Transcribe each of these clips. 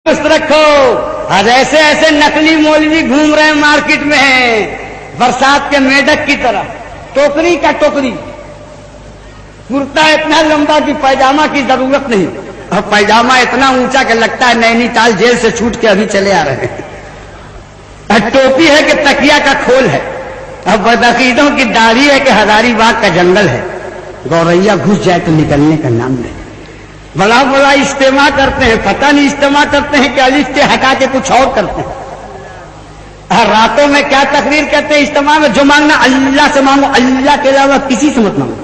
رکھو. آج ایسے ایسے نقلی مولوی گھوم رہے ہیں مارکیٹ میں ہیں برسات کے میڈک کی طرح, ٹوکری کا ٹوکری, کرتا اتنا لمبا کہ پیجامہ کی ضرورت نہیں, اور پیجامہ اتنا اونچا کہ لگتا ہے نینی تال جیل سے چھوٹ کے ابھی چلے آ رہے ہیں. اور ٹوپی ہے کہ تکیا کا کھول ہے, اور بدعقیدوں کی داڑھی ہے کہ ہزاری باغ کا جنگل ہے. گوریا گھس جائے تو نکلنے کا نام نہیں. بڑا بڑا اجتماع کرتے ہیں, پتہ نہیں اجتماع کرتے ہیں کہ الف کے ہٹا کے کچھ اور کرتے ہیں. راتوں میں کیا تقریر کرتے ہیں اجتماع میں, جو مانگنا اللہ سے مانگو, اللہ کے علاوہ کسی سے مت مانگو,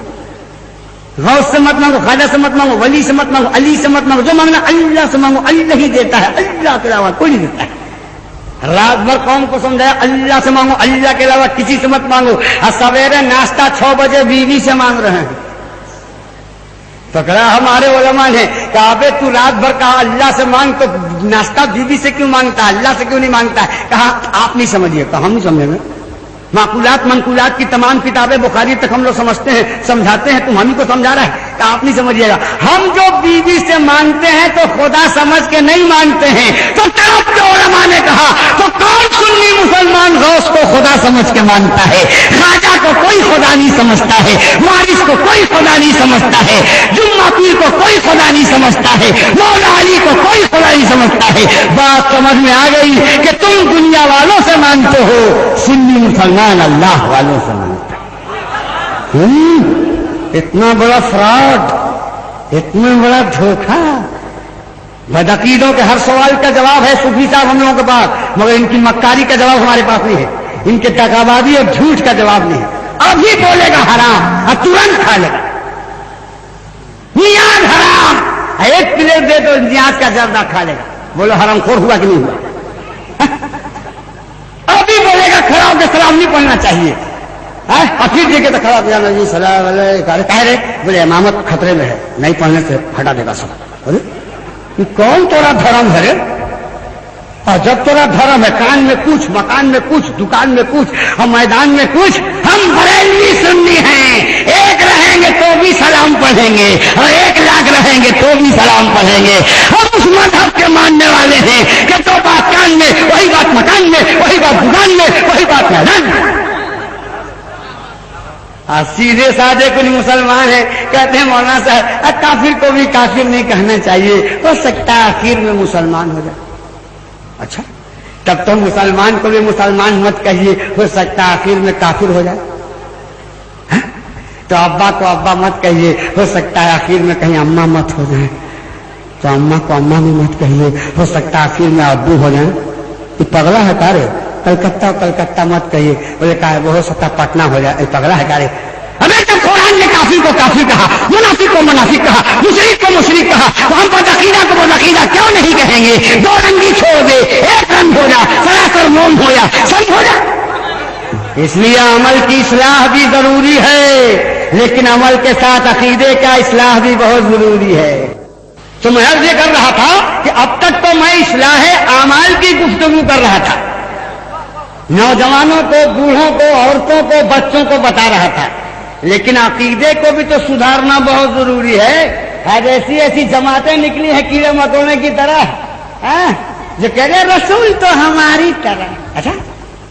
غوث سے مت مانگو, خواجہ سے مت مانگو, ولی سے مت مانگو, علی سے مت مانگو, جو مانگنا اللہ سے مانگو. اللہ ہی دیتا ہے, اللہ کے علاوہ کوئی نہیں دیتا ہے. رات بھر قوم کو سمجھایا اللہ سے مانگو, اللہ کے علاوہ کسی سے مت مانگو. اور سویرے ناشتہ 6 بجے بیوی سے مانگ رہے ہیں. پکڑا ہمارے علماء نے کہ ابے تو رات بھر کہا اللہ سے مانگ تو ناشتہ بیوی سے کیوں مانگتا ہے, اللہ سے کیوں نہیں مانگتا ہے؟ کہا آپ نہیں سمجھیے. کہا ہم نہیں سمجھیں گے. معقولات منقولات کی تمام کتابیں بخاری تک ہم لوگ سمجھتے ہیں, سمجھاتے ہیں, تم ہم ہی کو سمجھا رہا ہے کہ آپ نہیں سمجھیے گا. ہم جو بیوی سے مانگتے ہیں تو خدا سمجھ کے نہیں مانگتے ہیں. تو طرف کے علماء نے کہا تو کون سنی مسلمان غوث کو خدا سمجھ کے مانگتا ہے؟ خواجہ کو کوئی خدا نہیں سمجھتا ہے, وارث کو کوئی خدا نہیں سمجھتا ہے, جمعہ پیر کو کوئی خدا نہیں سمجھتا ہے, مولا علی کو کوئی خدا نہیں سمجھتا ہے. بات سمجھ میں آ گئی کہ تم دنیا والوں سے مانگتے ہو, سنی مسلمان اللہ والوں سے مانگتا ہے. اتنا بڑا فراڈ, اتنا بڑا دھوکہ. بدعقیدوں کے ہر سوال کا جواب ہے صوفی صاحب ہم لوگوں کے پاس, مگر ان کی مکاری کا جواب ہمارے پاس نہیں ہے. ان کے دغابازی اور جھوٹ کا جواب نہیں ہے. ابھی بولے گا حرام اور ترنت کھا لے گا. نیاز حرام, ایک پلیٹ دے تو نیاز کا زردہ کھا لے گا. بولو حرام خور ہوا کہ نہیں ہوا؟ ابھی بولے گا کھڑا ہو کے سلام نہیں پڑھنا چاہیے, اور پھر دیکھے تو کھڑا ہو جی سلام علیکم. کہہ رہے بولے امامت خطرے میں ہے, نہیں پڑھنے سے ہٹا دے گا سب. کون تیرا دھرم ہے؟ اور جب تیرا دھرم ہے کان میں کچھ, مکان میں کچھ, دکان میں کچھ, اور میدان میں کچھ. ہم بریلوی سنی ہیں, ایک رہیں گے تو بھی سلام پڑھیں گے, اور 1 لاکھ رہیں گے تو بھی سلام پڑھیں گے. ہم اس مذہب کے ماننے والے ہیں کہ جو بات کان میں وہی بات مکان میں, وہی بات دکان میں, وہی بات میدان میں. سیدھے سادے کچھ مسلمان ہیں کہتے ہیں مولانا صاحب کافر کو بھی کافر نہیں کہنا چاہیے, ہو سکتا ہے آخر میں مسلمان ہو جائے. اچھا تب تو مسلمان کو بھی مسلمان مت کہیے, ہو سکتا ہے آخر میں کافر ہو جائے. تو ابا کو ابا مت کہیے, ہو سکتا ہے آخر میں کہیں اماں مت ہو جائے. تو اماں کو اماں بھی مت کہیے, ہو سکتا ہے آخر میں ابو ہو جائیں. یہ پگلا ہے تارے. کلکتہ کلکتہ مت کہیے, بولے کہا وہ ہو سکتا پٹنہ ہو جائے. پگلا ہے تارے. ابھی جب قرآن نے کافر کو کافر کہا, منافق کو منافق کہا, مشرک کو مشرک کہا, تو ہم بدعقیدہ کو بدعقیدہ کیوں نہیں کہیں گے؟ 2 رنگی چھوڑ دے, 1 رنگ ہو جا, سراسر موم ہو جا, سب ہو جا. اس لیے عمل کی اصلاح بھی ضروری ہے, لیکن عمل کے ساتھ عقیدے کا اصلاح بھی بہت ضروری ہے. تو میں عرض یہ کر رہا تھا کہ اب تک تو میں اصلاح اعمال کی گفتگو کر رہا تھا, نوجوانوں کو, بوڑھوں کو, عورتوں کو, بچوں کو بتا رہا تھا. لیکن عقیدے کو بھی تو سدھارنا بہت ضروری ہے. آج ایسی ایسی جماعتیں نکلی ہیں کیڑے مکوڑے کی طرح, جو کہہ رہے رسول تو ہماری طرح. اچھا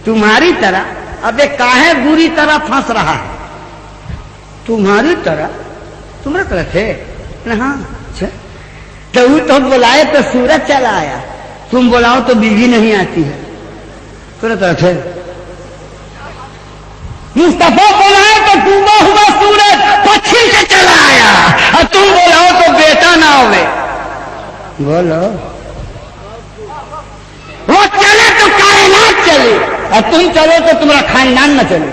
تمہاری طرح؟ اب ایک کاہے بری طرح پھنس رہا ہے. تمہاری طرح, تمہارا طرح تھے. ہاں اچھا تو بلائے تو سورج چلا آیا, تم بلاؤ تو بیوی نہیں آتی ہے. تمہارا طرح تھے. مصطفیٰ بلائے تو ڈوبا ہوا سورج پچھم سے چلا آیا, اور تم بلاؤ تو بیٹا نہ ہوئے. بولو وہ چلے تو کائنات چلے, اور تم چلو تو تمہارا خاندان نہ چلے.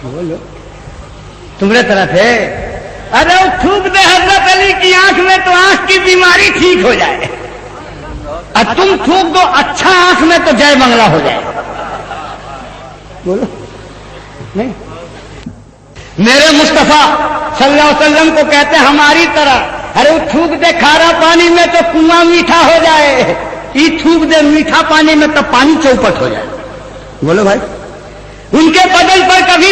بولو تمہارے طرف ہے. ارے وہ تھوک دے حضرت علی کی آنکھ میں تو آنکھ کی بیماری ٹھیک ہو جائے, اور تم تھوک دو اچھا آنکھ میں تو جے بنگلہ ہو جائے. بولو نہیں. میرے مصطفیٰ صلی اللہ علیہ وسلم کو کہتے ہیں ہماری طرح. ارے وہ تھوک دے کھارا پانی میں تو کنواں میٹھا ہو جائے, یہ تھوک دے میٹھا پانی میں تو پانی چوپٹ ہو جائے. بولو بھائی, ان کے بدل پر کبھی